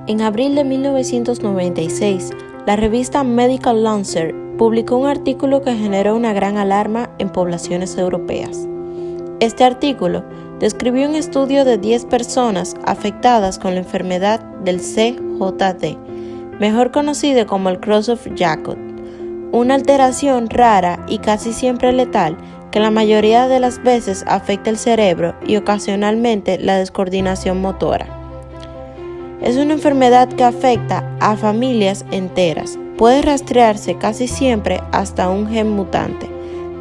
En abril de 1996, la revista Medical Lancet publicó un artículo que generó una gran alarma en poblaciones europeas. Este artículo describió un estudio de 10 personas afectadas con la enfermedad del CJD, mejor conocido como el Creutzfeldt-Jakob, una alteración rara y casi siempre letal que la mayoría de las veces afecta el cerebro y ocasionalmente la descoordinación motora. Es una enfermedad que afecta a familias enteras. Puede rastrearse casi siempre hasta un gen mutante,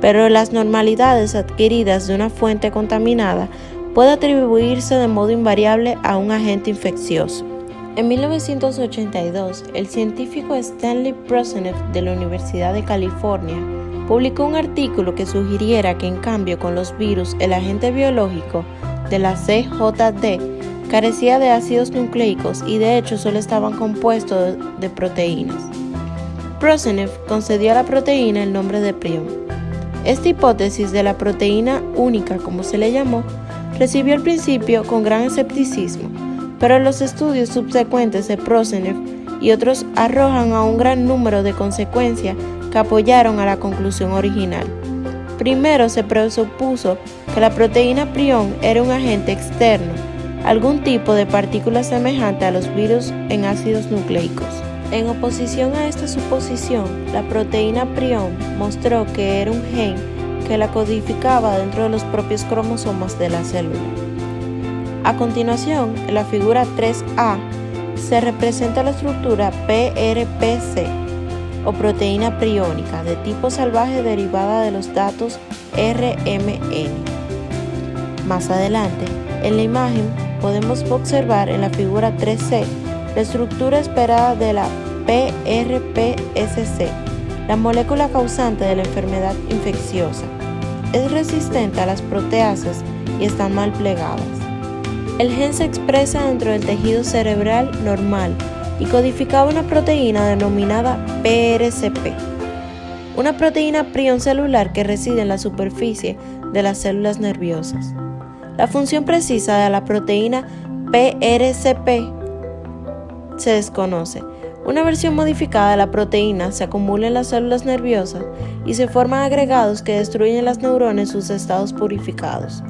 pero las normalidades adquiridas de una fuente contaminada puede atribuirse de modo invariable a un agente infeccioso. En 1982, el científico Stanley Prosenev de la Universidad de California publicó un artículo que sugiriera que en cambio con los virus el agente biológico de la CJD carecía de ácidos nucleicos y de hecho solo estaban compuestos de proteínas. Prosenev concedió a la proteína el nombre de prion. Esta hipótesis de la proteína única, como se le llamó, recibió al principio con gran escepticismo, pero los estudios subsecuentes de Prosenev y otros arrojan a un gran número de consecuencias que apoyaron a la conclusión original. Primero se presupuso que la proteína prion era un agente externo, algún tipo de partícula semejante a los virus en ácidos nucleicos. En oposición a esta suposición, la proteína prion mostró que era un gen que la codificaba dentro de los propios cromosomas de la célula. A continuación, en la figura 3A, se representa la estructura PRPC, o proteína priónica de tipo salvaje derivada de los datos RMN. Más adelante, en la imagen, podemos observar en la figura 3C la estructura esperada de la PRPSC, la molécula causante de la enfermedad infecciosa. Es resistente a las proteasas y están mal plegadas. El gen se expresa dentro del tejido cerebral normal y codificaba una proteína denominada PRCP, una proteína prion celular que reside en la superficie de las células nerviosas. La función precisa de la proteína PRCP se desconoce. Una versión modificada de la proteína se acumula en las células nerviosas y se forman agregados que destruyen las neuronas en sus estados purificados.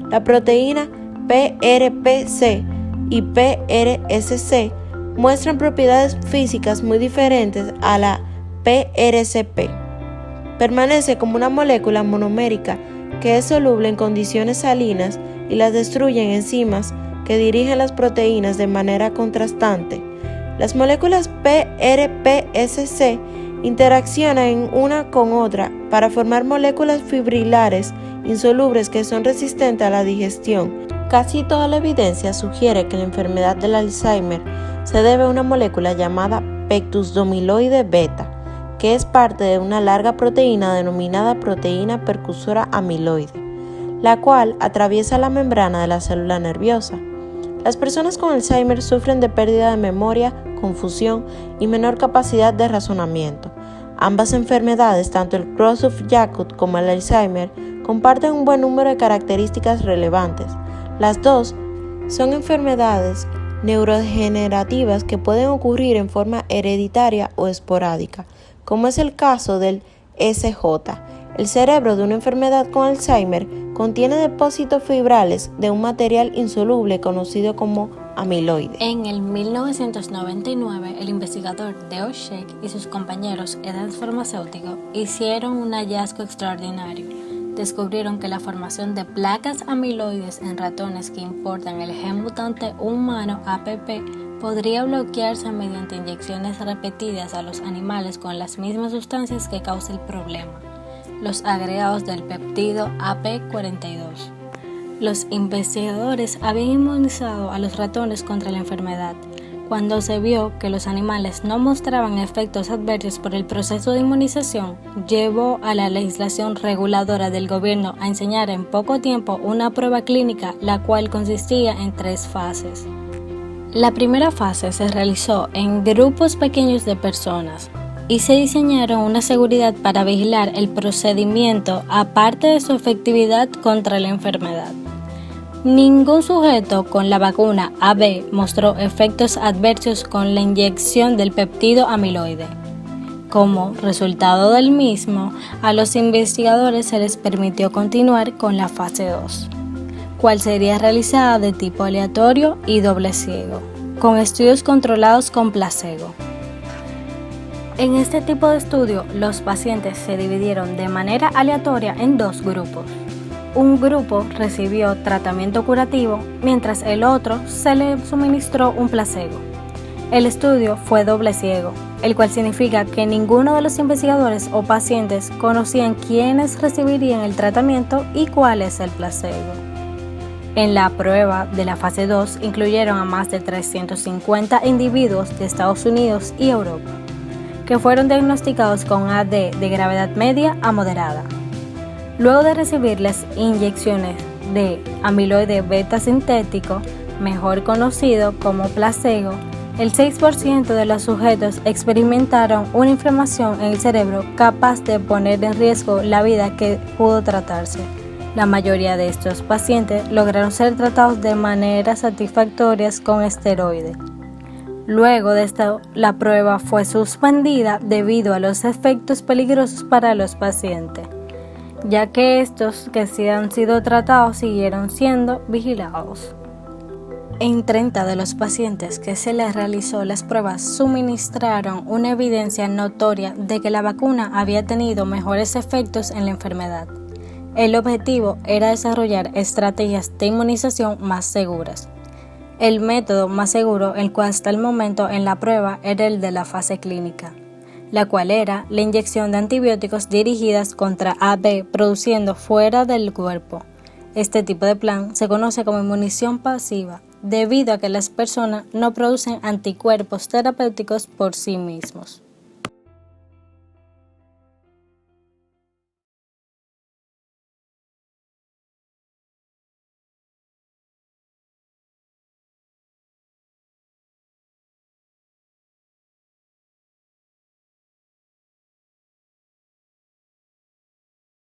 La proteína PRPC y PRSC muestran propiedades físicas muy diferentes a la PRCP. Permanece como una molécula monomérica que es soluble en condiciones salinas y las destruyen enzimas que dirigen las proteínas de manera contrastante. Las moléculas PRPSC interaccionan una con otra para formar moléculas fibrilares insolubles que son resistentes a la digestión. Casi toda la evidencia sugiere que la enfermedad del Alzheimer se debe a una molécula llamada pectus-amiloide beta, que es parte de una larga proteína denominada proteína precursora amiloide, la cual atraviesa la membrana de la célula nerviosa. Las personas con Alzheimer sufren de pérdida de memoria, confusión y menor capacidad de razonamiento. Ambas enfermedades, tanto el Creutzfeldt-Jakob como el Alzheimer, comparten un buen número de características relevantes. Las dos son enfermedades neurodegenerativas que pueden ocurrir en forma hereditaria o esporádica, como es el caso del SJ. El cerebro de una enfermedad con Alzheimer contiene depósitos fibrales de un material insoluble conocido como amiloide. En el 1999, el investigador Deo Sheikh y sus compañeros Edan Farmacéutico hicieron un hallazgo extraordinario. Descubrieron que la formación de placas amiloides en ratones que importan el gen mutante humano APP podría bloquearse mediante inyecciones repetidas a los animales con las mismas sustancias que causa el problema, los agregados del peptido AP42. Los investigadores habían inmunizado a los ratones contra la enfermedad. Cuando se vio que los animales no mostraban efectos adversos por el proceso de inmunización, llevó a la legislación reguladora del gobierno a enseñar en poco tiempo una prueba clínica, la cual consistía en 3 fases. La primera fase se realizó en grupos pequeños de personas y se diseñaron una seguridad para vigilar el procedimiento aparte de su efectividad contra la enfermedad. Ningún sujeto con la vacuna AB mostró efectos adversos con la inyección del péptido amiloide. Como resultado del mismo, a los investigadores se les permitió continuar con la fase 2, cual sería realizada de tipo aleatorio y doble ciego, con estudios controlados con placebo. En este tipo de estudio, los pacientes se dividieron de manera aleatoria en dos grupos. Un grupo recibió tratamiento curativo, mientras el otro se le suministró un placebo. El estudio fue doble ciego, el cual significa que ninguno de los investigadores o pacientes conocían quiénes recibirían el tratamiento y cuál es el placebo. En la prueba de la fase 2 incluyeron a más de 350 individuos de Estados Unidos y Europa, que fueron diagnosticados con AD de gravedad media a moderada. Luego de recibirles inyecciones de amiloide beta sintético, mejor conocido como placebo, el 6% de los sujetos experimentaron una inflamación en el cerebro capaz de poner en riesgo la vida que pudo tratarse. La mayoría de estos pacientes lograron ser tratados de manera satisfactoria con esteroides. Luego de esto, la prueba fue suspendida debido a los efectos peligrosos para los pacientes, ya que estos que sí han sido tratados siguieron siendo vigilados. En 30 de los pacientes que se les realizó las pruebas suministraron una evidencia notoria de que la vacuna había tenido mejores efectos en la enfermedad. El objetivo era desarrollar estrategias de inmunización más seguras. El método más seguro, el cual hasta el momento en la prueba, era el de la fase clínica, la cual era la inyección de antibióticos dirigidas contra AB produciendo fuera del cuerpo. Este tipo de plan se conoce como inmunización pasiva, debido a que las personas no producen anticuerpos terapéuticos por sí mismos.